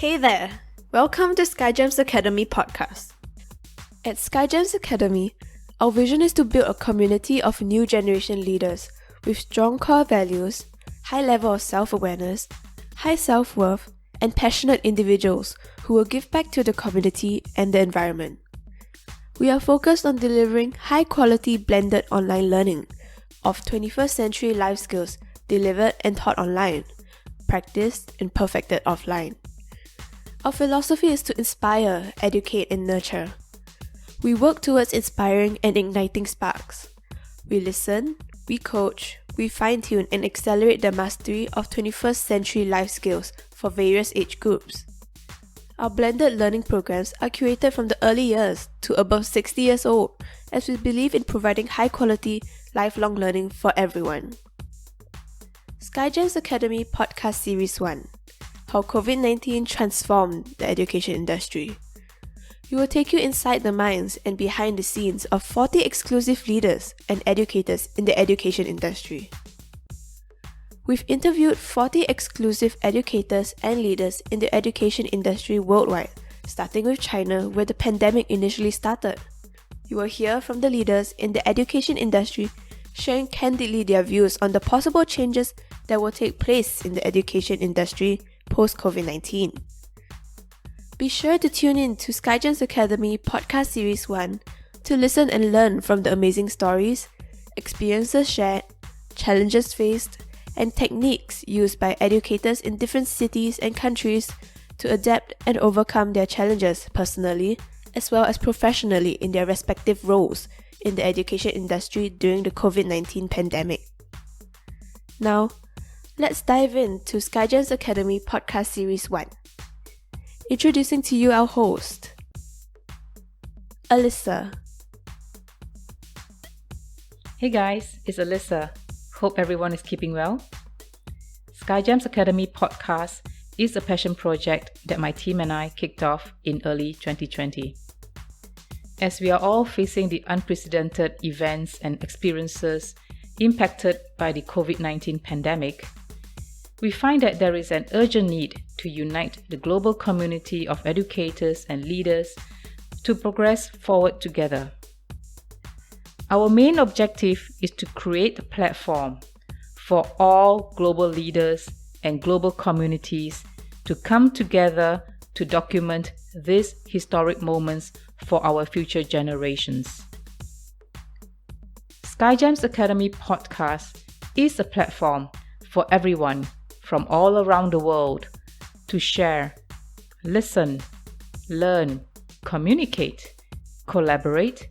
Hey there! Welcome to SkyGems Academy podcast. At SkyGems Academy, our vision is to build a community of new generation leaders with strong core values, high level of self-awareness, high self-worth, and passionate individuals who will give back to the community and the environment. We are focused on delivering high-quality blended online learning of 21st century life skills delivered and taught online, practiced and perfected offline. Our philosophy is to inspire, educate, and nurture. We work towards inspiring and igniting sparks. We listen, we coach, we fine-tune and accelerate the mastery of 21st century life skills for various age groups. Our blended learning programs are curated from the early years to above 60 years old, as we believe in providing high-quality, lifelong learning for everyone. SkyGems Academy Podcast Series 1: How COVID-19 Transformed the Education Industry. We will take you inside the minds and behind the scenes of 40 exclusive leaders and educators in the education industry. We've interviewed 40 exclusive educators and leaders in the education industry worldwide, starting with China, where the pandemic initially started. You will hear from the leaders in the education industry sharing candidly their views on the possible changes that will take place in the education industry post-COVID-19. Be sure to tune in to SkyGems Academy Podcast Series 1 to listen and learn from the amazing stories, experiences shared, challenges faced, and techniques used by educators in different cities and countries to adapt and overcome their challenges personally as well as professionally in their respective roles in the education industry during the COVID-19 pandemic. Now, let's dive into SkyGems Academy Podcast Series 1. Introducing to you our host, Alyssa. Hey guys, it's Alyssa. Hope everyone is keeping well. SkyGems Academy Podcast is a passion project that my team and I kicked off in early 2020. As we are all facing the unprecedented events and experiences impacted by the COVID-19 pandemic, we find that there is an urgent need to unite the global community of educators and leaders to progress forward together. Our main objective is to create a platform for all global leaders and global communities to come together to document these historic moments for our future generations. SkyGems Academy Podcast is a platform for everyone from all around the world to share, listen, learn, communicate, collaborate,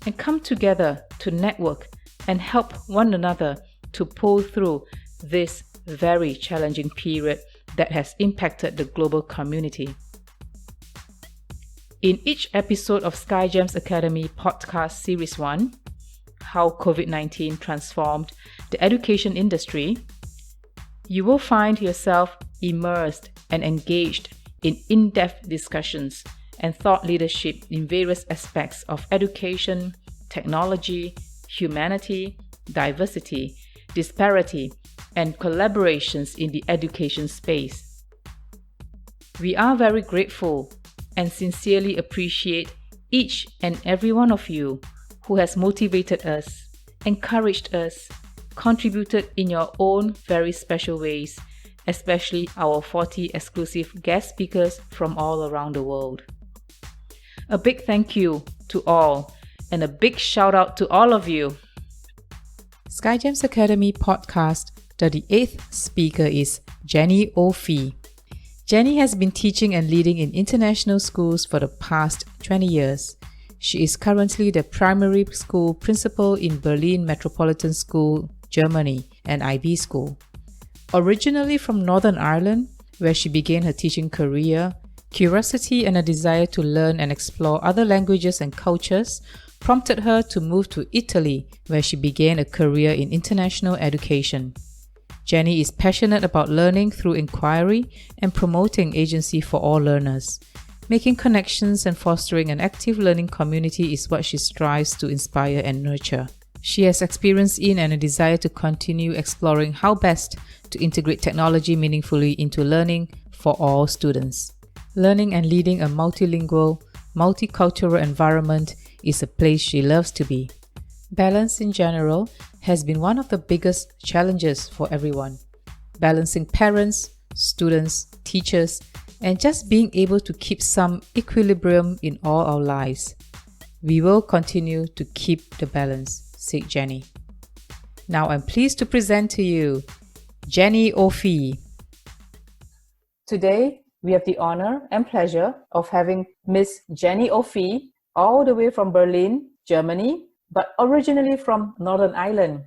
and come together to network and help one another to pull through this very challenging period that has impacted the global community. In each episode of SkyGems Academy Podcast Series 1, How COVID-19 Transformed the Education Industry, you will find yourself immersed and engaged in in-depth discussions and thought leadership in various aspects of education, technology, humanity, diversity, disparity, and collaborations in the education space. We are very grateful and sincerely appreciate each and every one of you who has motivated us, encouraged us, contributed in your own very special ways, especially our 40 exclusive guest speakers from all around the world. A big thank you to all and a big shout out to all of you. SkyGems Academy Podcast 38th speaker is Jenny O'Fee. Jenny has been teaching and leading in international schools for the past 20 years. She is currently the primary school principal in Berlin Metropolitan School, Germany, and IB School. Originally from Northern Ireland, where she began her teaching career, curiosity and a desire to learn and explore other languages and cultures prompted her to move to Italy, where she began a career in international education. Jenny is passionate about learning through inquiry and promoting agency for all learners. Making connections and fostering an active learning community is what she strives to inspire and nurture. She has experience in and a desire to continue exploring how best to integrate technology meaningfully into learning for all students. Learning and leading a multilingual, multicultural environment is a place she loves to be. Balance in general has been one of the biggest challenges for everyone. Balancing parents, students, teachers, and just being able to keep some equilibrium in all our lives. We will continue to keep the balance, said Jenny. Now I'm pleased to present to you Jenny Ophi. Today, we have the honor and pleasure of having Miss Jenny Ophi all the way from Berlin, Germany, but originally from Northern Ireland.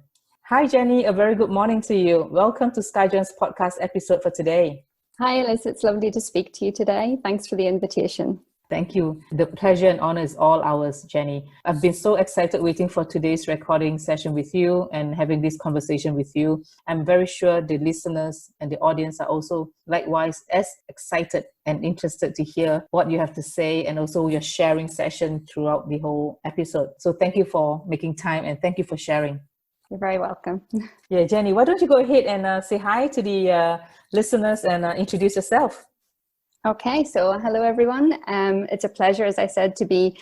Hi Jenny, a very good morning to you. Welcome to SkyGems podcast episode for today. Hi Alice, it's lovely to speak to you today. Thanks for the invitation. Thank you. The pleasure and honor is all ours, Jenny. I've been so excited waiting for today's recording session with you and having this conversation with you. I'm very sure the listeners and the audience are also likewise as excited and interested to hear what you have to say and also your sharing session throughout the whole episode. So thank you for making time and thank you for sharing. You're very welcome. Yeah, Jenny, why don't you go ahead and say hi to the listeners and introduce yourself? Okay, so hello everyone. It's a pleasure, as I said, to be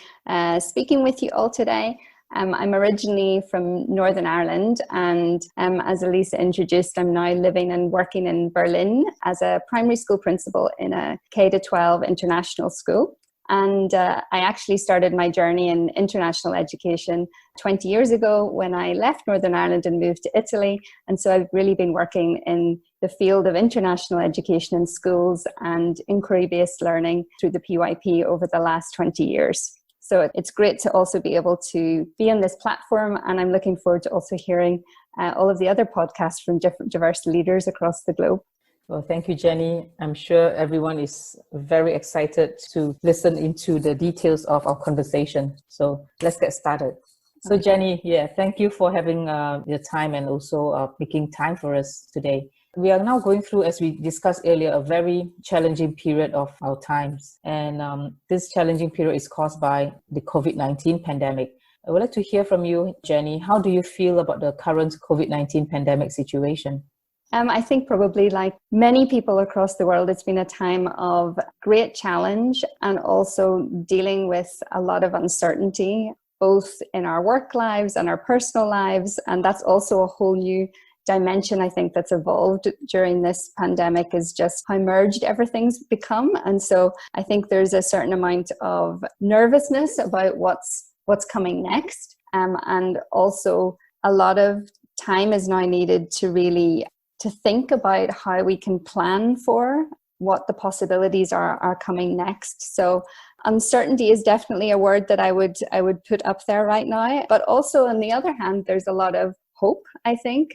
speaking with you all today. I'm originally from Northern Ireland and as Elisa introduced, I'm now living and working in Berlin as a primary school principal in a K-12 international school. And I actually started my journey in international education 20 years ago when I left Northern Ireland and moved to Italy. And so I've really been working in the field of international education in schools and inquiry-based learning through the PYP over the last 20 years. So it's great to also be able to be on this platform. And I'm looking forward to also hearing all of the other podcasts from different diverse leaders across the globe. Well, thank you, Jenny. I'm sure everyone is very excited to listen into the details of our conversation. So let's get started. So okay. Jenny, thank you for having your time and also making time for us today. We are now going through, as we discussed earlier, a very challenging period of our times. And this challenging period is caused by the COVID-19 pandemic. I would like to hear from you, Jenny. How do you feel about the current COVID-19 pandemic situation? I think probably like many people across the world, it's been a time of great challenge and also dealing with a lot of uncertainty, both in our work lives and our personal lives. And that's also a whole new dimension, I think, that's evolved during this pandemic is just how merged everything's become. And so I think there's a certain amount of nervousness about what's coming next. And also a lot of time is now needed to think about how we can plan for what the possibilities are coming next. So uncertainty is definitely a word that I would put up there right now. But also on the other hand, there's a lot of hope, I think.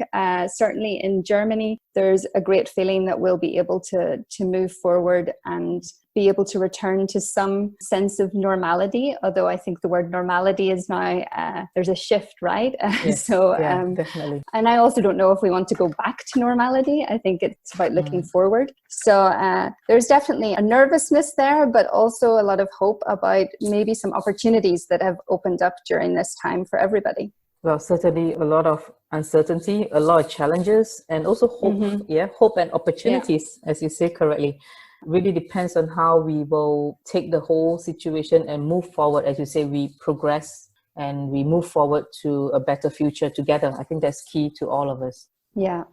Certainly in Germany, there's a great feeling that we'll be able to move forward and be able to return to some sense of normality. Although I think the word normality is now, there's a shift, right? Yes, definitely. And I also don't know if we want to go back to normality. I think it's about looking forward. So there's definitely a nervousness there, but also a lot of hope about maybe some opportunities that have opened up during this time for everybody. Well, certainly a lot of uncertainty, a lot of challenges, and also hope, hope and opportunities, as you say correctly. Really depends on how we will take the whole situation and move forward. As you say, we progress and we move forward to a better future together. I think that's key to all of us. Yeah,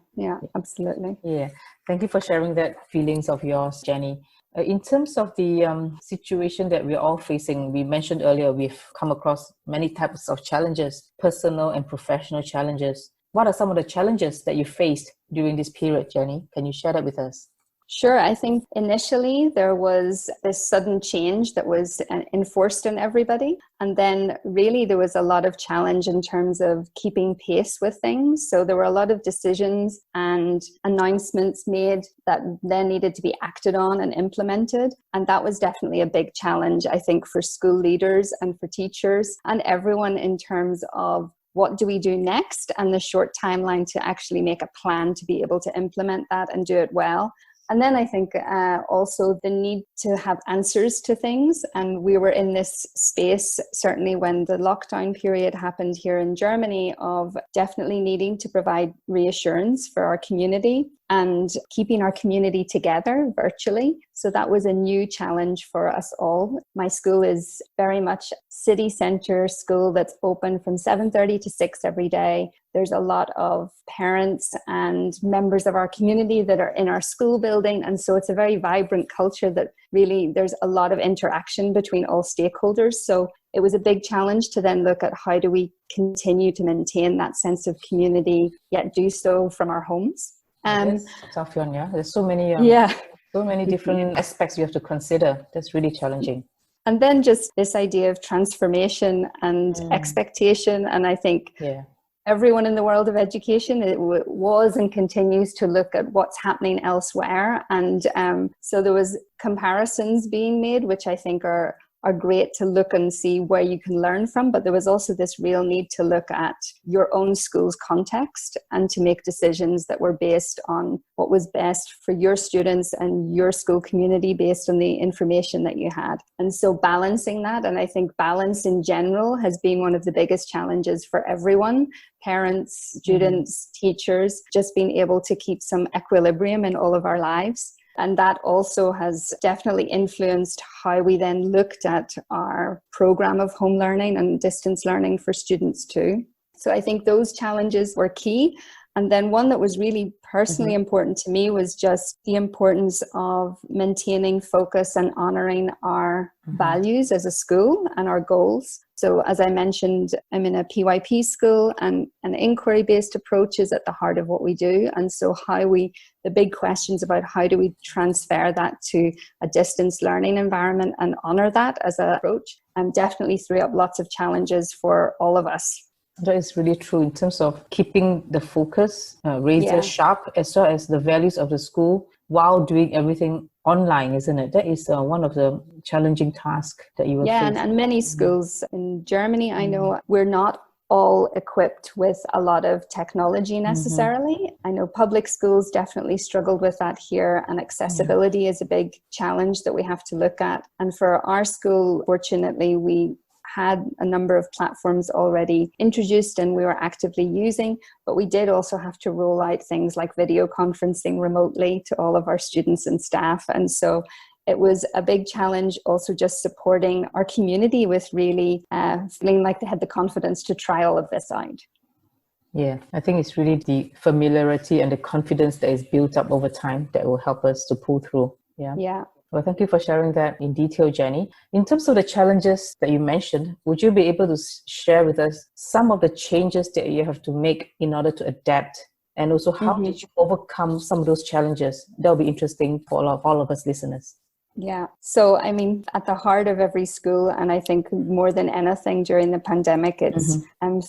absolutely. Yeah, thank you for sharing that feelings of yours, Jenny. In terms of the situation that we're all facing, we mentioned earlier, we've come across many types of challenges, personal and professional challenges. What are some of the challenges that you faced during this period, Jenny? Can you share that with us? Sure. I think initially there was this sudden change that was enforced on everybody. And then really there was a lot of challenge in terms of keeping pace with things. So there were a lot of decisions and announcements made that then needed to be acted on and implemented. And that was definitely a big challenge, I think, for school leaders and for teachers and everyone in terms of what do we do next and the short timeline to actually make a plan to be able to implement that and do it well. And then I think also the need to have answers to things. And we were in this space, certainly when the lockdown period happened here in Germany, of definitely needing to provide reassurance for our community and keeping our community together virtually. So that was a new challenge for us all. My school is very much city centre school that's open from 7:30 to 6 every day. There's a lot of parents and members of our community that are in our school building. And so it's a very vibrant culture that really there's a lot of interaction between all stakeholders. So it was a big challenge to then look at how do we continue to maintain that sense of community, yet do so from our homes. That's tough one, yeah. There's so many so many different aspects you have to consider. That's really challenging. And then just this idea of transformation and expectation. And I think everyone in the world of education was and continues to look at what's happening elsewhere. And so there was comparisons being made, which I think are great to look and see where you can learn from. But there was also this real need to look at your own school's context and to make decisions that were based on what was best for your students and your school community based on the information that you had. And so balancing that, and I think balance in general has been one of the biggest challenges for everyone, parents, students, teachers, just being able to keep some equilibrium in all of our lives. And that also has definitely influenced how we then looked at our program of home learning and distance learning for students too. So I think those challenges were key. And then one that was really personally important to me was just the importance of maintaining focus and honoring our values as a school and our goals. So as I mentioned, I'm in a PYP school, and an inquiry-based approach is at the heart of what we do. And so the big questions about how do we transfer that to a distance learning environment and honor that as an approach, definitely threw up lots of challenges for all of us. That is really true in terms of keeping the focus razor sharp, as well as the values of the school while doing everything online, isn't it? That is one of the challenging tasks that you will face. And many schools in Germany, I know, we're not all equipped with a lot of technology necessarily. I know public schools definitely struggled with that here, and accessibility is a big challenge that we have to look at. And for our school, fortunately, we had a number of platforms already introduced and we were actively using, but we did also have to roll out things like video conferencing remotely to all of our students and staff. And so it was a big challenge also just supporting our community with really feeling like they had the confidence to try all of this out. Yeah, I think it's really the familiarity and the confidence that is built up over time that will help us to pull through. Yeah. Well, thank you for sharing that in detail, Jenny. In terms of the challenges that you mentioned, would you be able to share with us some of the changes that you have to make in order to adapt? And also, how did you overcome some of those challenges? That'll be interesting for all of us listeners. Yeah. So, I mean, at the heart of every school, and I think more than anything during the pandemic, it's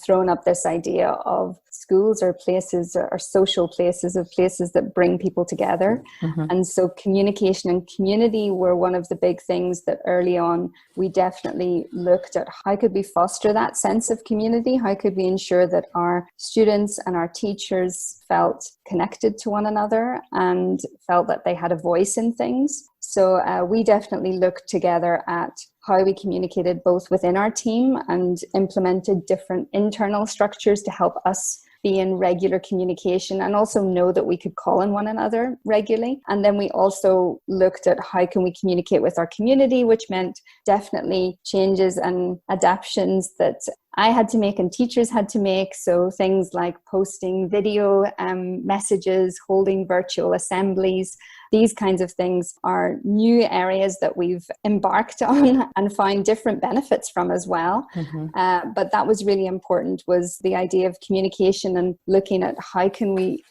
thrown up this idea of schools are places or social places, of places that bring people together. And so communication and community were one of the big things that early on we definitely looked at. How could we foster that sense of community? How could we ensure that our students and our teachers felt connected to one another and felt that they had a voice in things? So we definitely looked together at how we communicated both within our team and implemented different internal structures to help us be in regular communication and also know that we could call on one another regularly. And then we also looked at how can we communicate with our community, which meant definitely changes and adaptations that I had to make and teachers had to make. So things like posting video messages, holding virtual assemblies, these kinds of things are new areas that we've embarked on and found different benefits from as well. But that was really important, was the idea of communication and looking at how can we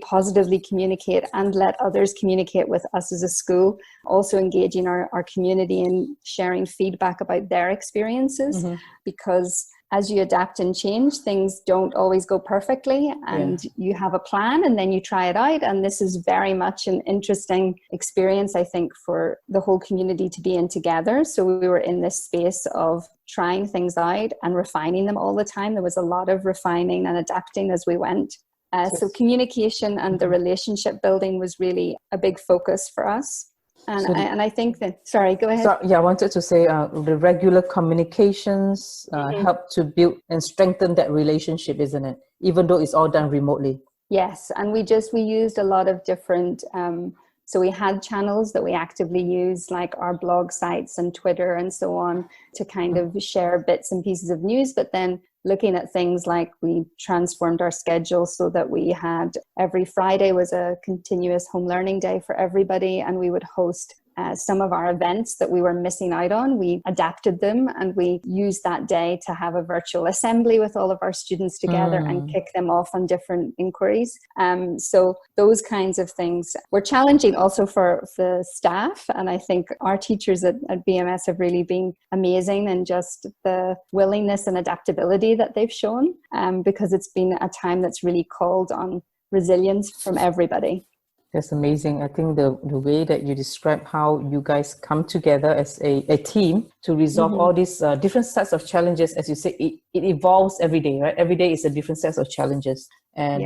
positively communicate and let others communicate with us as a school, also engaging our community and sharing feedback about their experiences, because as you adapt and change, things don't always go perfectly, and you have a plan and then you try it out. And this is very much an interesting experience, I think, for the whole community to be in together. So we were in this space of trying things out and refining them all the time. There was a lot of refining and adapting as we went. So communication and the relationship building was really a big focus for us. And I think that, sorry, go ahead. So, I wanted to say the regular communications help to build and strengthen that relationship, isn't it? Even though it's all done remotely. Yes, and we used a lot of different, so we had channels that we actively used, like our blog sites and Twitter and so on, to kind of share bits and pieces of news. But then looking at things like we transformed our schedule so that we had every Friday was a continuous home learning day for everybody, and we would host some of our events that we were missing out on. We adapted them and we used that day to have a virtual assembly with all of our students together and kick them off on different inquiries. So those kinds of things were challenging also for the staff. And I think our teachers at BMS have really been amazing, and just the willingness and adaptability that they've shown, because it's been a time that's really called on resilience from everybody. That's amazing. I think the way that you describe how you guys come together as a team to resolve all these different sets of challenges, as you say, it evolves every day, right? Every day is a different set of challenges. And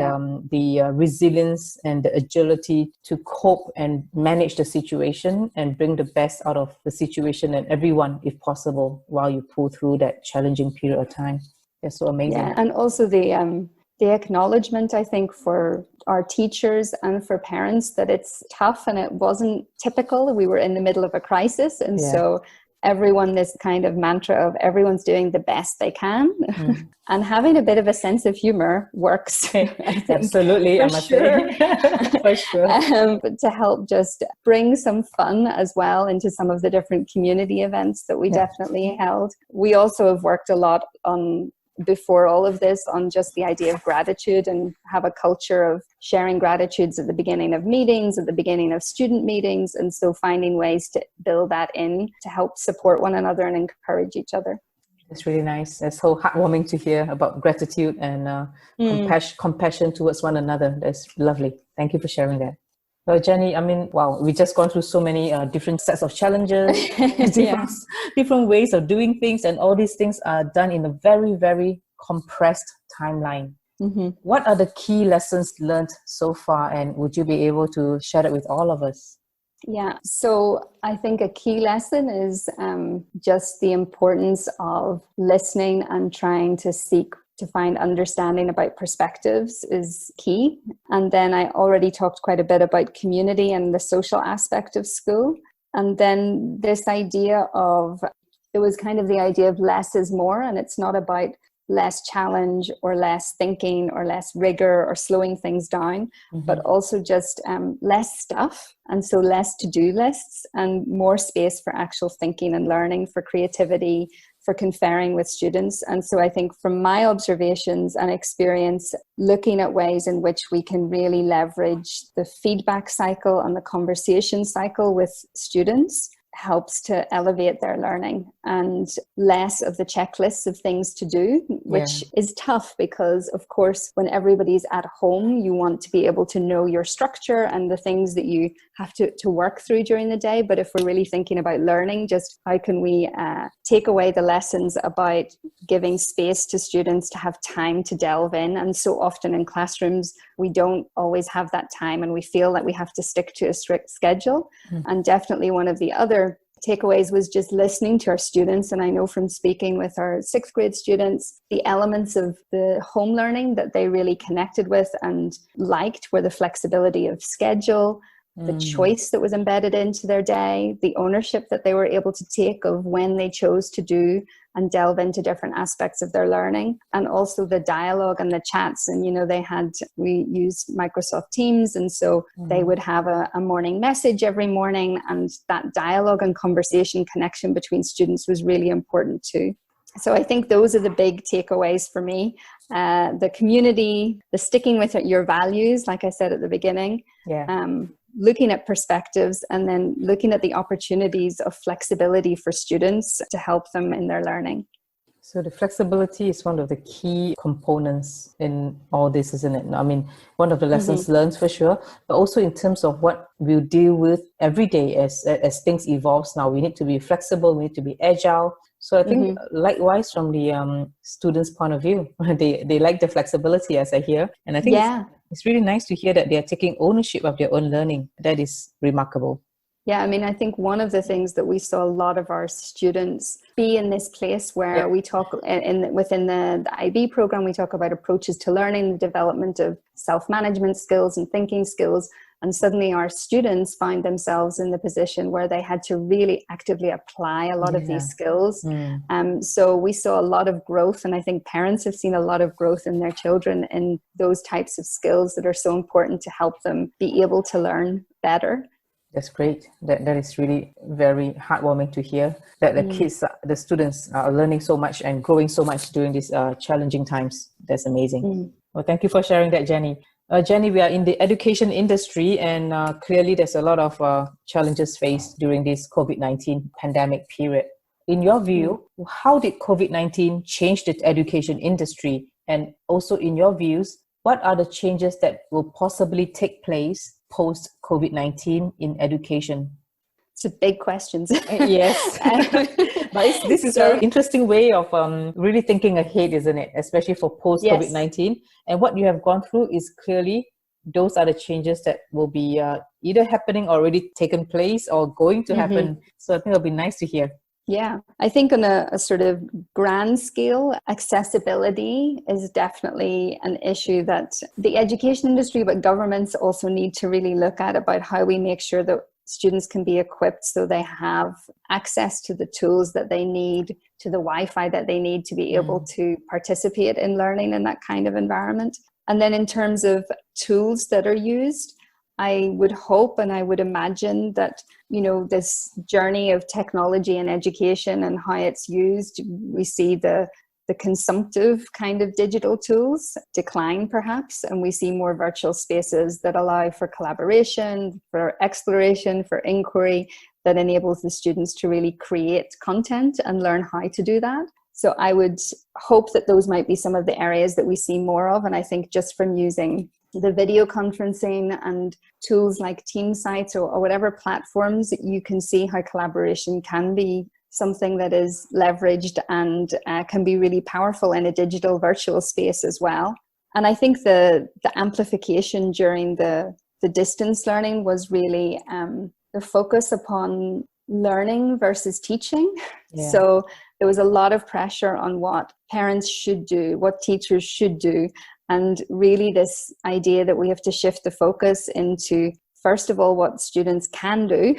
the resilience and the agility to cope and manage the situation and bring the best out of the situation and everyone, if possible, while you pull through that challenging period of time. That's so amazing. Yeah, and also the acknowledgement, I think, for our teachers and for parents that it's tough and it wasn't typical. We were in the middle of a crisis. And so everyone, this kind of mantra of everyone's doing the best they can and having a bit of a sense of humor works. I think, absolutely, I must say. For sure. But to help just bring some fun as well into some of the different community events that we definitely held. We also have worked a lot on, before all of this, on just the idea of gratitude, and have a culture of sharing gratitudes at the beginning of meetings, at the beginning of student meetings. And so finding ways to build that in to help support one another and encourage each other. It's really nice. It's so heartwarming to hear about gratitude and compassion towards one another. That's lovely. Thank you for sharing that. Well, Jenny, I mean, wow, we've just gone through so many different sets of challenges, different ways of doing things, and all these things are done in a very, very compressed timeline. What are the key lessons learned so far, and would you be able to share that with all of us? Yeah, so I think a key lesson is just the importance of listening and trying to find understanding about perspectives is key. And then I already talked quite a bit about community and the social aspect of school. And then this idea of, it was kind of the idea of less is more, and it's not about less challenge or less thinking or less rigor or slowing things down, but also just less stuff. And so less to-do lists and more space for actual thinking and learning, for creativity, for conferring with students. And so I think from my observations and experience, looking at ways in which we can really leverage the feedback cycle and the conversation cycle with students helps to elevate their learning, and less of the checklists of things to do, which is tough because, of course, when everybody's at home, you want to be able to know your structure and the things that you have to work through during the day. But if we're really thinking about learning, just how can we take away the lessons about giving space to students to have time to delve in? And so often in classrooms, we don't always have that time, and we feel that we have to stick to a strict schedule. And definitely one of the other takeaways was just listening to our students. And I know from speaking with our 6th grade students, the elements of the home learning that they really connected with and liked were the flexibility of schedule, the choice that was embedded into their day, the ownership that they were able to take of when they chose to do and delve into different aspects of their learning, and also the dialogue and the chats. And, we used Microsoft Teams, and so they would have a morning message every morning, and that dialogue and conversation connection between students was really important too. So I think those are the big takeaways for me. The community, the sticking with your values, like I said at the beginning, looking at perspectives, and then looking at the opportunities of flexibility for students to help them in their learning. So the flexibility is one of the key components in all this, isn't it? I mean, one of the lessons learned for sure, but also in terms of what we'll deal with every day as things evolve now. We need to be flexible, we need to be agile So I think likewise from the students' point of view, they like the flexibility, as I hear. And I think it's really nice to hear that they are taking ownership of their own learning. That is remarkable. Yeah, I mean, I think one of the things that we saw a lot of our students be in this place where we talk within the IB program, we talk about approaches to learning, the development of self-management skills and thinking skills. And suddenly our students find themselves in the position where they had to really actively apply a lot of these skills. So we saw a lot of growth, and I think parents have seen a lot of growth in their children in those types of skills that are so important to help them be able to learn better. That's great. That is really very heartwarming to hear that the kids, the students are learning so much and growing so much during these challenging times. That's amazing. Well, thank you for sharing that, Jenny. Jenny, we are in the education industry, and clearly there's a lot of challenges faced during this COVID-19 pandemic period. In your view, how did COVID-19 change the education industry? And also in your views, what are the changes that will possibly take place post-COVID-19 in education? It's a big question. Yes. But this is a very interesting way of really thinking ahead, isn't it? Especially for post-COVID-19. And what you have gone through is clearly those are the changes that will be either happening, already taken place, or going to happen. So I think it'll be nice to hear. Yeah, I think on a sort of grand scale, accessibility is definitely an issue that the education industry, but governments also need to really look at, about how we make sure that students can be equipped so they have access to the tools that they need, to the Wi-Fi that they need to be able to participate in learning in that kind of environment. And then in terms of tools that are used, I would hope and I would imagine that, you know, this journey of technology and education and how it's used, we see the consumptive kind of digital tools decline perhaps, and we see more virtual spaces that allow for collaboration, for exploration, for inquiry, that enables the students to really create content and learn how to do that. So I would hope that those might be some of the areas that we see more of. And I think just from using the video conferencing and tools like Team Sites or whatever platforms, you can see how collaboration can be something that is leveraged and can be really powerful in a digital virtual space as well. And I think the amplification during the distance learning was really the focus upon learning versus teaching. So there was a lot of pressure on what parents should do, what teachers should do. And really this idea that we have to shift the focus into, first of all, what students can do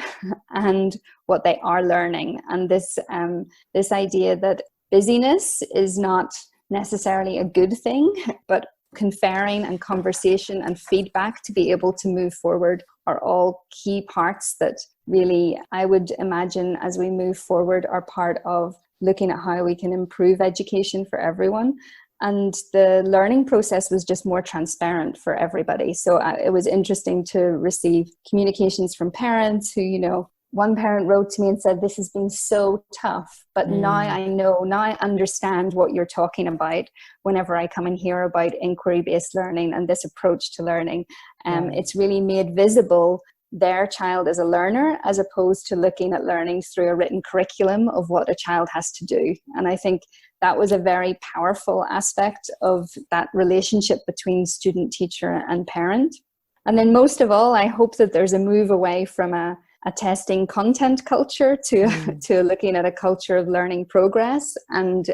and what they are learning. And this idea that busyness is not necessarily a good thing, but conferring and conversation and feedback to be able to move forward are all key parts that really, I would imagine, as we move forward, are part of looking at how we can improve education for everyone. And the learning process was just more transparent for everybody. So it was interesting to receive communications from parents who, you know, one parent wrote to me and said, "This has been so tough, but now I understand what you're talking about whenever I come and hear about inquiry-based learning and this approach to learning." It's really made visible their child as a learner, as opposed to looking at learning through a written curriculum of what a child has to do. And I think that was a very powerful aspect of that relationship between student, teacher, and parent. And then most of all, I hope that there's a move away from a testing content culture to looking at a culture of learning progress and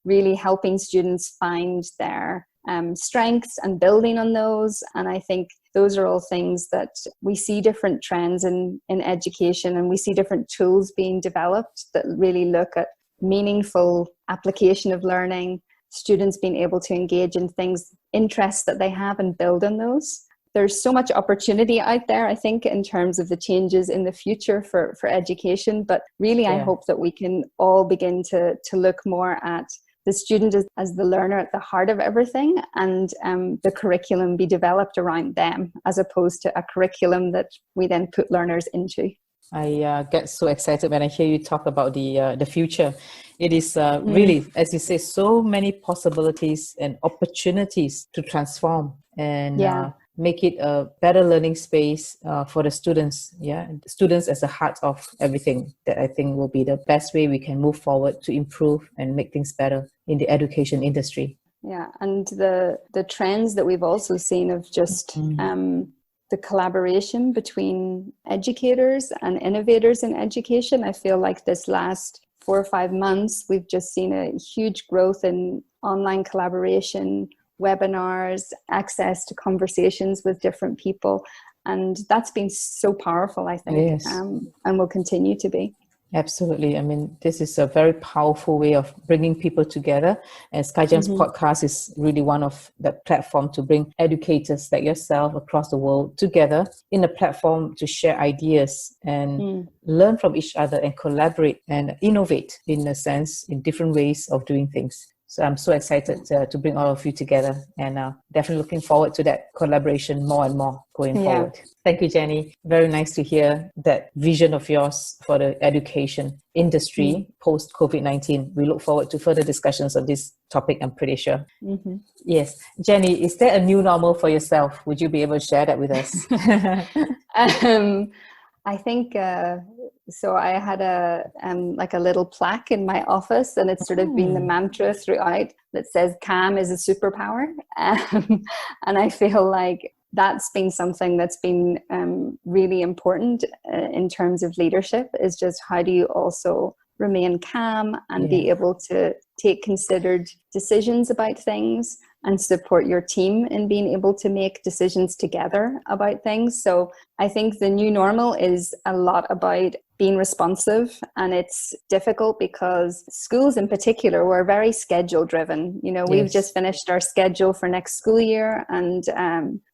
really helping students find their strengths and building on those. And I think those are all things that we see different trends in education, and we see different tools being developed that really look at meaningful application of learning, students being able to engage in things, interests that they have, and build on those. There's so much opportunity out there, I think, in terms of the changes in the future for education. But really, I hope that we can all begin to look more at the student as the learner at the heart of everything, and the curriculum be developed around them, as opposed to a curriculum that we then put learners into. I get so excited when I hear you talk about the future. It is really, as you say, so many possibilities and opportunities to transform. And make it a better learning space for the students. Yeah, students as the heart of everything. That I think will be the best way we can move forward to improve and make things better in the education industry. Yeah, and the trends that we've also seen of just the collaboration between educators and innovators in education. I feel like this last 4 or 5 months, we've just seen a huge growth in online collaboration, webinars, access to conversations with different people. And that's been so powerful, I think, Yes. And will continue to be. Absolutely. I mean, this is a very powerful way of bringing people together. And SkyGems podcast is really one of the platform to bring educators like yourself across the world together in a platform to share ideas and learn from each other and collaborate and innovate, in a sense, in different ways of doing things. So I'm so excited to bring all of you together, and definitely looking forward to that collaboration more and more going forward. Thank you, Jenny. Very nice to hear that vision of yours for the education industry post COVID-19. We look forward to further discussions on this topic, I'm pretty sure. Yes. Jenny, is there a new normal for yourself? Would you be able to share that with us? I think so. I had a like a little plaque in my office, and it's sort of been the mantra throughout that says "calm is a superpower," and I feel like that's been something that's been really important in terms of leadership. Is just how do you also remain calm and be able to take considered decisions about things and support your team in being able to make decisions together about things. So I think the new normal is a lot about being responsive, and it's difficult because schools in particular were very schedule driven. You know, we've just finished our schedule for next school year, and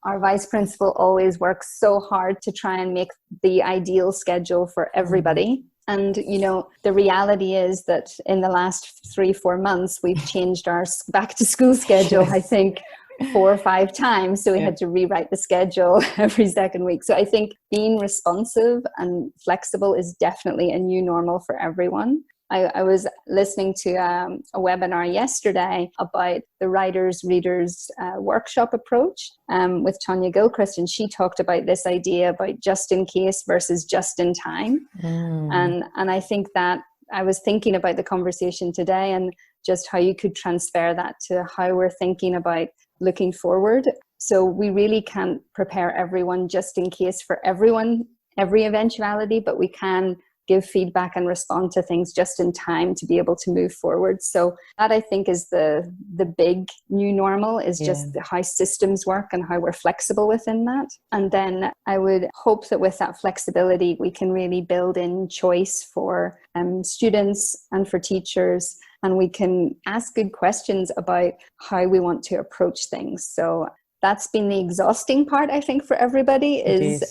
our vice principal always works so hard to try and make the ideal schedule for everybody. And, you know, the reality is that in the last 3-4 months, we've changed our back to school schedule, I think 4 or 5 times. So we had to rewrite the schedule every second week. So I think being responsive and flexible is definitely a new normal for everyone. I was listening to a webinar yesterday about the writers readers workshop approach with Tanya Gilchrist, and she talked about this idea about just in case versus just in time. And I think that I was thinking about the conversation today and just how you could transfer that to how we're thinking about looking forward. So we really can't prepare everyone just in case for everyone, every eventuality, but we can give feedback and respond to things just in time to be able to move forward. So that, I think, is the big new normal, is just how systems work and how we're flexible within that. And then I would hope that with that flexibility, we can really build in choice for students and for teachers, and we can ask good questions about how we want to approach things. So that's been the exhausting part, I think, for everybody, is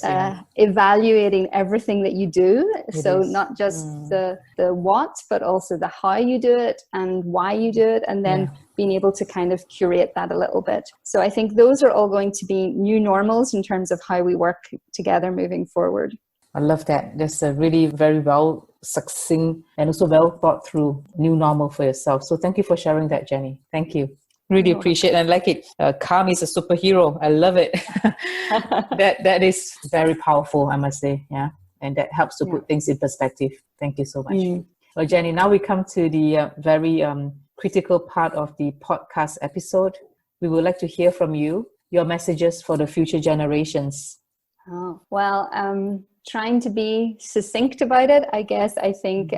evaluating everything that you do. So not just the what, but also the how you do it and why you do it, and then being able to kind of curate that a little bit. So I think those are all going to be new normals in terms of how we work together moving forward. I love that. That's a really very well succinct and also well thought through new normal for yourself. So thank you for sharing that, Jenny. Thank you. Really appreciate it. I like it. Calm is a superhero. I love it. that is very powerful, I must say. Yeah. And that helps to put things in perspective. Thank you so much. Well, Jenny, now we come to the very critical part of the podcast episode. We would like to hear from you, your messages for the future generations. Oh, well, trying to be succinct about it, I guess. I think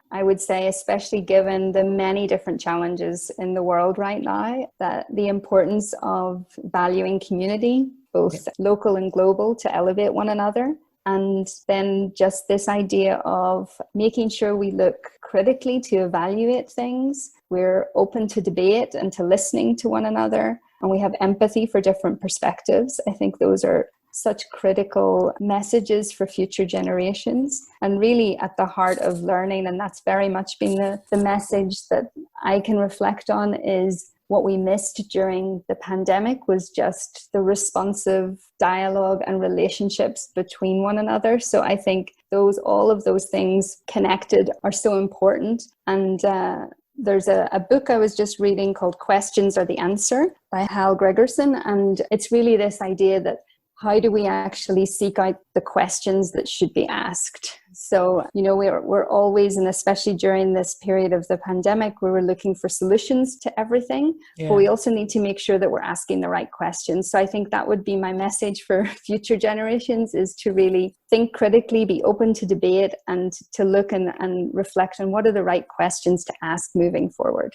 I would say, especially given the many different challenges in the world right now, that the importance of valuing community, both local and global, to elevate one another. And then just this idea of making sure we look critically to evaluate things. We're open to debate and to listening to one another. And we have empathy for different perspectives. I think those are such critical messages for future generations, and really at the heart of learning. And that's very much been the message that I can reflect on, is what we missed during the pandemic was just the responsive dialogue and relationships between one another. So I think all of those things connected are so important. And There's a book I was just reading called Questions Are the Answer by Hal Gregerson. And it's really this idea that how do we actually seek out the questions that should be asked? So, we're always, and especially during this period of the pandemic, where we're looking for solutions to everything, but we also need to make sure that we're asking the right questions. So I think that would be my message for future generations, is to really think critically, be open to debate, and to look and reflect on what are the right questions to ask moving forward.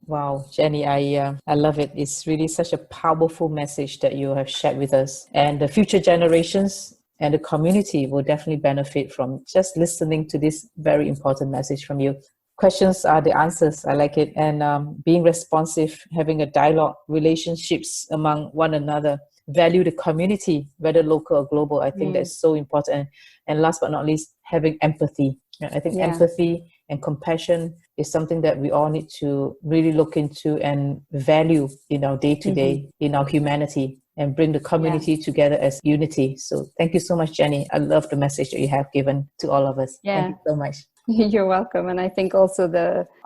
Wow, Jenny, I love it. It's really such a powerful message that you have shared with us. And the future generations and the community will definitely benefit from just listening to this very important message from you. Questions are the answers. I like it. And being responsive, having a dialogue, relationships among one another, value the community, whether local or global. I think that's so important. And last but not least, having empathy. I think empathy and compassion is something that we all need to really look into and value in our day-to-day, in our humanity, and bring the community together as unity. So thank you so much, Jenny. I love the message that you have given to all of us. Thank you so much. You're welcome. And I think also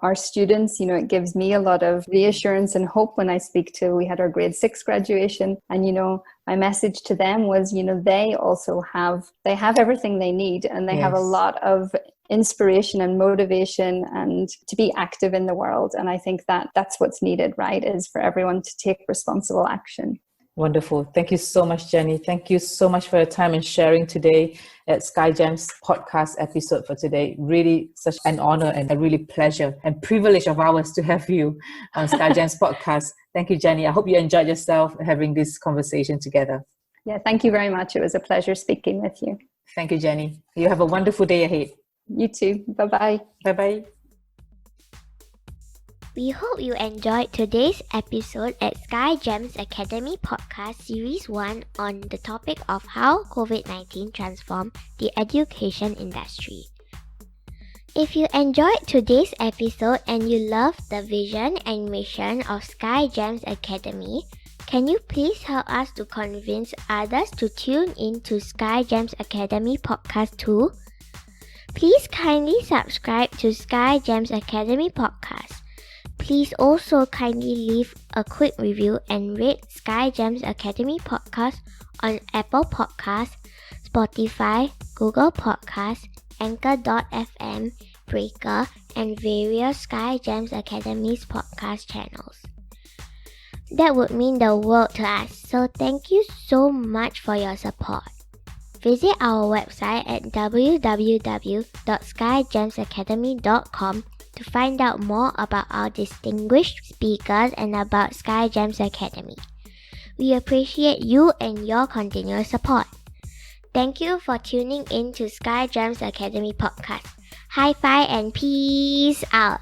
our students, it gives me a lot of reassurance and hope when I speak to, we had our grade 6 graduation, and my message to them was, they also have everything they need, and they have a lot of inspiration and motivation and to be active in the world. And I think that's what's needed, right, is for everyone to take responsible action. Wonderful. Thank you so much, Jenny. Thank you so much for your time and sharing today at SkyGems podcast episode for today. Really such an honor and a really pleasure and privilege of ours to have you on SkyGems podcast. Thank you, Jenny. I hope you enjoyed yourself having this conversation together. Yeah, thank you very much. It was a pleasure speaking with you. Thank you, Jenny. You have a wonderful day ahead. You too. Bye-bye. Bye-bye. We hope you enjoyed today's episode at SkyGems Academy Podcast Series 1 on the topic of how COVID-19 transformed the education industry. If you enjoyed today's episode and you love the vision and mission of SkyGems Academy, can you please help us to convince others to tune in to SkyGems Academy Podcast too? Please kindly subscribe to SkyGems Academy Podcast. Please also kindly leave a quick review and rate SkyGems Academy Podcast on Apple Podcasts, Spotify, Google Podcasts, Anchor.fm, Breaker, and various SkyGems Academy's podcast channels. That would mean the world to us, so thank you so much for your support. Visit our website at www.skygemsacademy.com to find out more about our distinguished speakers and about SkyGems Academy. We appreciate you and your continuous support. Thank you for tuning in to SkyGems Academy Podcast. High five and peace out!